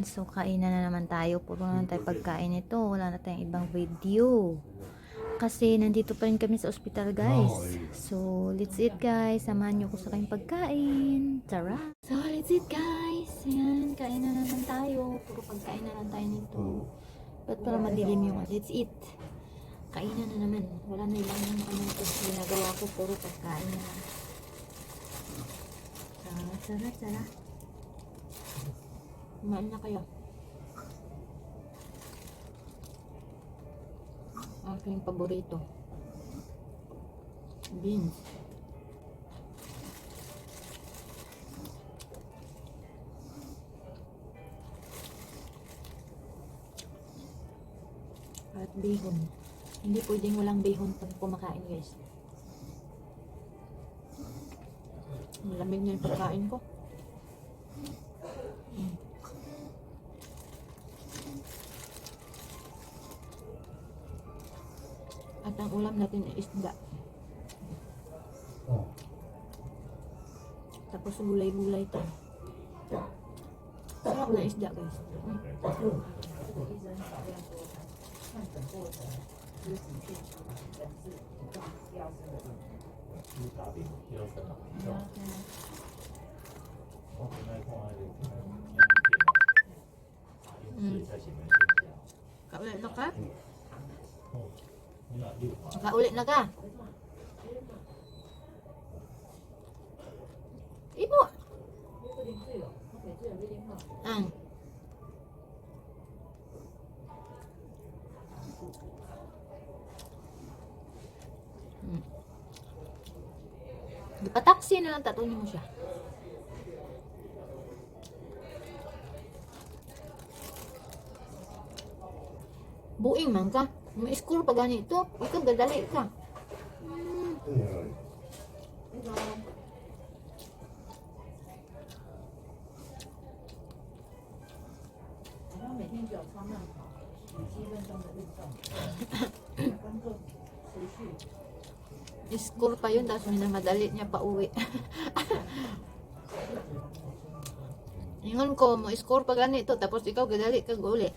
Ayan, so kainan na naman tayo. Puro na tayo pagkain ito. Wala na tayong ibang video. Kasi nandito pa rin kami sa ospital, guys. So, let's eat, guys. Samahan nyo ko sa kayong pagkain. Tara! So, let's eat, guys. Ayan, kain na naman tayo. Puro pagkain na lang tayo nito. Ba't para madilim yung let's eat? Kainan na naman. Wala na ilang ano ito. Ginagawa ko, puro pagkain na lang. Tara. Kumain na kayo. Aking paborito. Beans. At bihon. Hindi pwedeng walang bihon pag kumakain, guys. Malamig na yung pagkain ko. At ang ulam natin ay isda. Tapos gulay-gulay ito. Sarap na isda, guys. Kaulit na ka? Kaulit na ka? Ibu! Ang Ipataksi na lang, tatunin mo siya. Buing man ka. May school pa ganito. Ikaw gadali ka. School pa yun, tapos minamadali niya pa uwi. Ingon ko, mo score pa ganito, tapos ikaw gadali ka uli.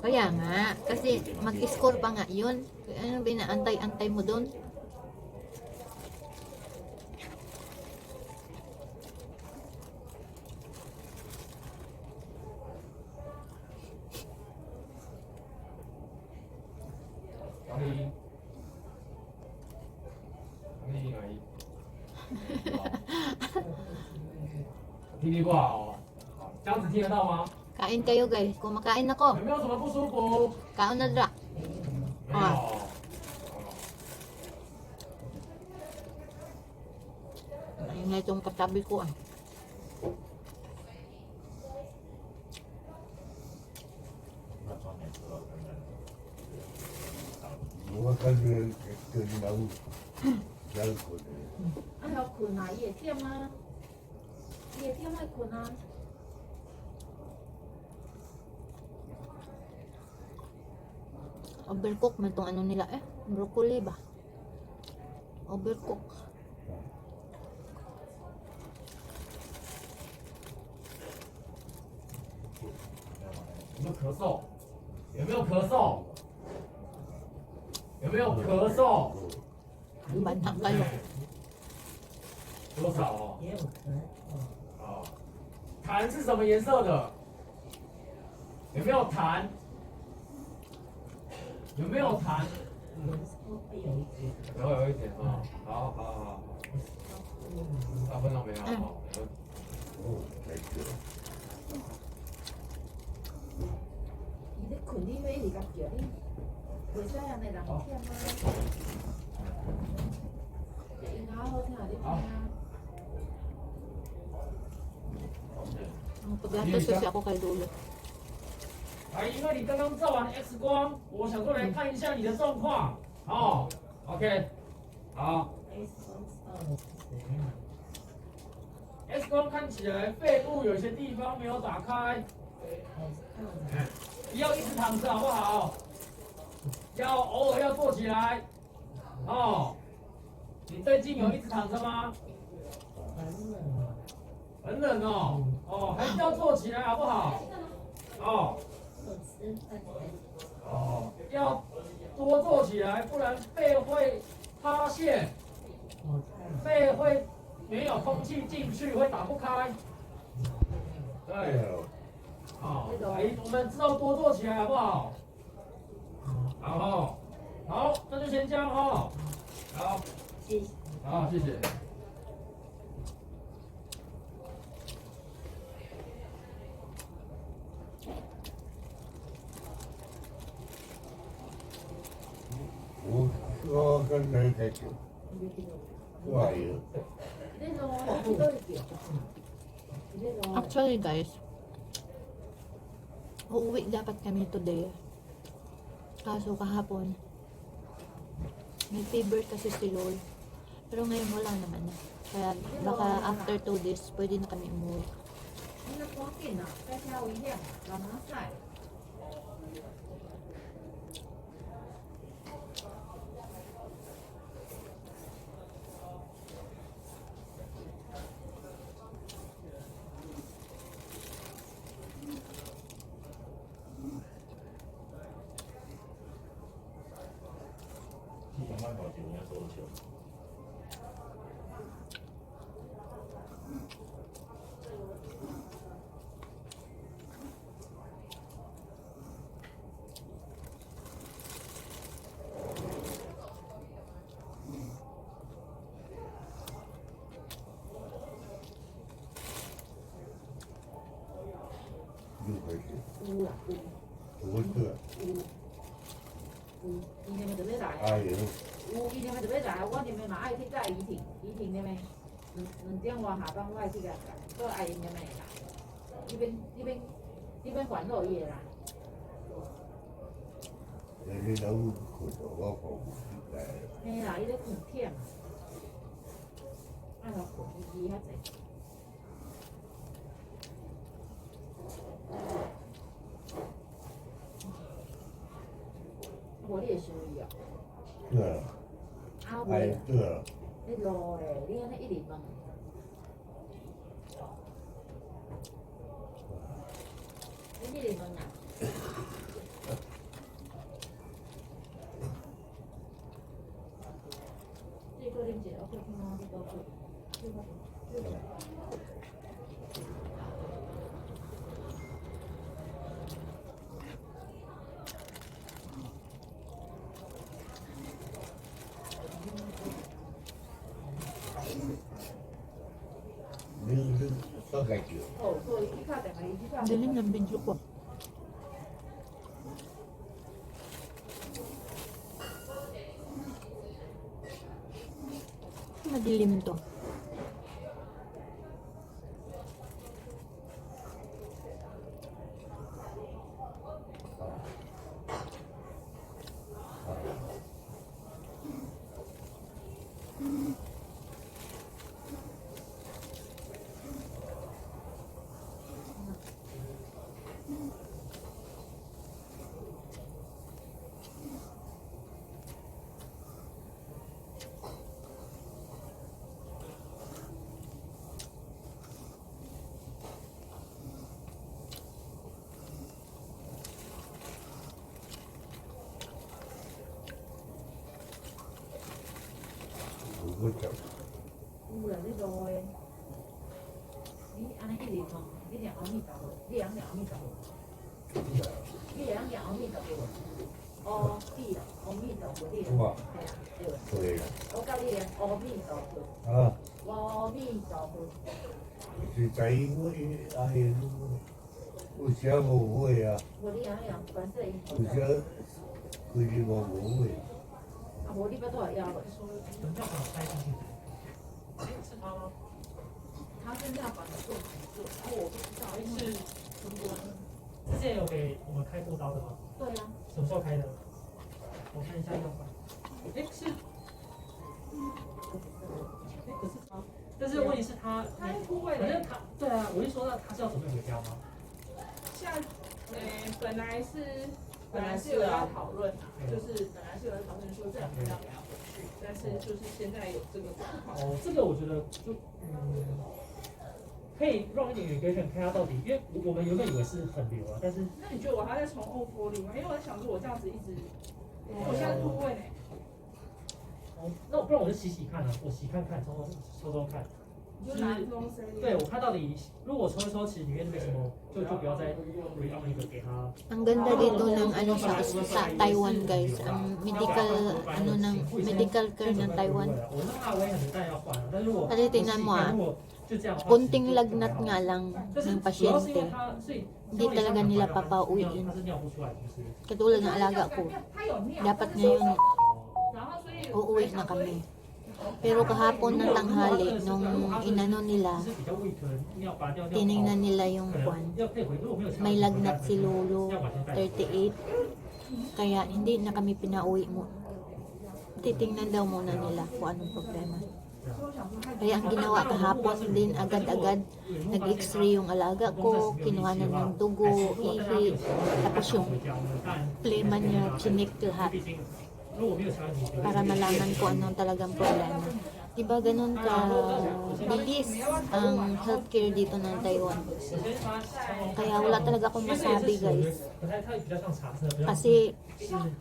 Kaya nga, kasi mag-score pa nga yun. Ano binaantay-antay mo doon? Kain kayo, guys. Kumakain ako. Kaon na dra. Ayun na itong katabi ko. Overcook man tong ano nila broccoli ba? Overcook. Banyak kayo. 多少哦？也有痰是什么颜色的？有没有痰？有没有痰？然后有一点啊，好，大部分都没有哦。你的困你咩嚟㗎？你會使人哋人聽嗎？你咬好聽下啲聽啊！ Paggatos kasi ako kay Lolo. 因为你刚刚照完 X 光，我想过来看一下你的状况。哦 ，OK， 好。X 光看起来肺部有些地方没有打开，不要一直躺着好不好？要偶尔要坐起来。哦，你最近有一直躺着吗？很冷哦，哦，还是要坐起来好不好？哦，哦，要多坐起来，不然肺会塌陷，肺会没有空气进去，会打不开。对，好，哎，我们知道多坐起来好不好？好，好，那就先这样哈。好，谢谢。好，谢谢。我刚才在讲，我有。 Actually guys, uuwi dapat kami today. Kaso kahapon, may fever kasi si Lol. Pero ngayon wala naman na. Kaya baka after 2 days, pwede na kami umuwi. 那个光电脑再挑一样，老麻菜。6块钱，有啦有我个有，伊那边就要来，哎呦，有伊那边就要来，我那边嘛爱去载怡婷，怡婷那边2点外下班我爱去甲载，所以爱因那边会来，那边管肉业啦，人家拢困到我房间来，嘿啦，伊咧困忝嘛，爱互困伊遐济。 无你会输伊哦。对啊，啊，哎袂，对啊，你路诶，你安尼一直问，你一直问啊？这个啉一个，我看看你多久？你大概就。哦，所以你打电话，伊去打。 Dilim ng video ko. Madilim to.我讲，有啦，你路诶，你安尼一直问，你念阿弥陀佛，你会晓念阿弥陀佛，你会晓念阿弥陀佛。哦，对啦，阿弥陀佛，你哇，系啊，对。对了，我教你念阿弥陀佛，啊，阿弥陀佛。是在因为哎，有啥无会啊？无你晓念观世音菩有萨，啥规日无无会？啊无你要多少腰袂？等下把我带进去。是他吗？他现在把你做做，啊我不知道，因为是之前有给我们开过刀的吗？对啊，什么时候开的？我看一下药方。哎，是。哎，可是他，但是问题是他，他不会反正他，对啊，我就说那他是要怎么回标吗？像，本来是有要讨论啊，就是本来是有要讨论说这两个要不要回去，但是就是现在有这个状况。哦，这个我觉得就可以让一点 irrigation 看它到底，因为我们原本以为是很流啊，但是那你觉得我还要再重 O40 吗？因为我在想说，我这样子一直，我现在枯萎呢。哦，那不然我就洗洗看啊，我洗看看，抽抽看。你就拿这种声音。对，我看到底，如果抽一抽，其实里面没什么，就不要再 reon 一个给它。 Ang ganda dito ng ano sa Taiwan guys. Ang medical ano ng medical care ng Taiwan. 我那大威很但要换啊，但如果 Kasi tingnan mo ah, 如果就这样的话， konting lagnat nga lang 但是 ng 主要是因为 pasyente. 它，所以 Hindi talaga nila papauwiin. 它是尿不出来，就是 Katulad ng alaga ko. 他有尿， Dapat ngayon 然后所以 uuwi na kami. Pero kahapon ng tanghali, nung inano nila, 是比较胃疼，尿把尿尿 tinignan nila yung 可能 kwan. 要配回，如果没有肠 May 胃 lagnat si Lolo, 38. Kaya hindi na kami pinauwi mo. Titingnan daw muna nila kung anong problema. Kaya ang ginawa kahapon din agad-agad, nag-x-ray yung alaga ko, kinuhanan ng dugo, ihi, tapos yung 回家，我们当然 plema niya, chinik lahat 毕竟如果没有肠胃疾病， para malaman kung anong talagang problema. Diba ganun ka bilis ang healthcare dito ng Taiwan. Kaya wala talaga akong masabi guys. 可是它比较像茶，真的比较 Kasi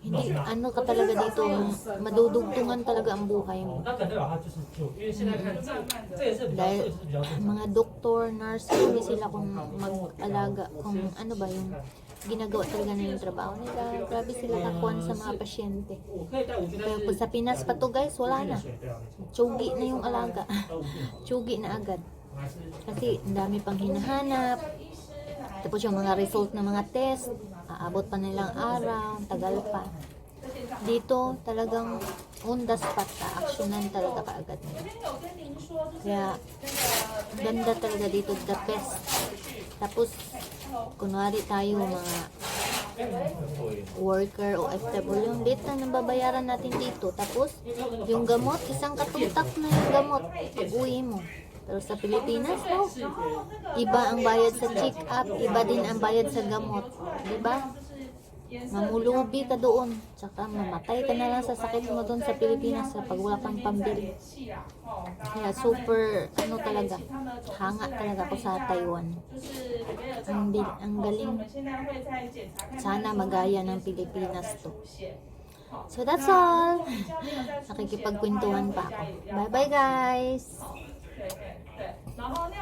hindi ano ka talaga dito, madudugtungan talaga ang buhay 哦 mo. 那可能代表它就是就因为现在看这也是比较这 Dahil 也是比较正常。 mga doktor, nurse, hindi sila kung mag-alaga, kung ano ba yung ginagawa talaga na yung trabaho nila. Grabe sila kakuan sa mga pasyente. 我可以带5天， Pero pag sa Pinas pa to guys, wala na. 水对啊，没错， Tsugi na yung alaga. 都5天， Tsugi na agad. 我还是 Kasi ang dami pang hinahanap. Tapos yung mga result ng mga test, aabot pa nilang araw, tagal pa. Dito talagang on the spot, aksyonan talaga kaagad. 这边有跟您说，就是 Kaya 那个 ganda talaga dito, the best. Tapos, kunwari tayo mga worker o OFW, yung late na nababayaran natin dito. Tapos, yung gamot, isang katutak na yung gamot pag uwi mo. Pero sa Pilipinas, no? Iba ang bayad sa check-up, iba din ang bayad sa gamot. Diba? Mamulubi ka doon. Tsaka mamatay ka na lang sa sakit mo doon sa Pilipinas sa pag wala kang pambili. Kaya super, ano talaga, hanga talaga ako sa Taiwan. Ang galing. Sana magaya ng Pilipinas to. So that's all. Nakikipagkwentuhan pa ako. Bye bye guys! 对对对，然后那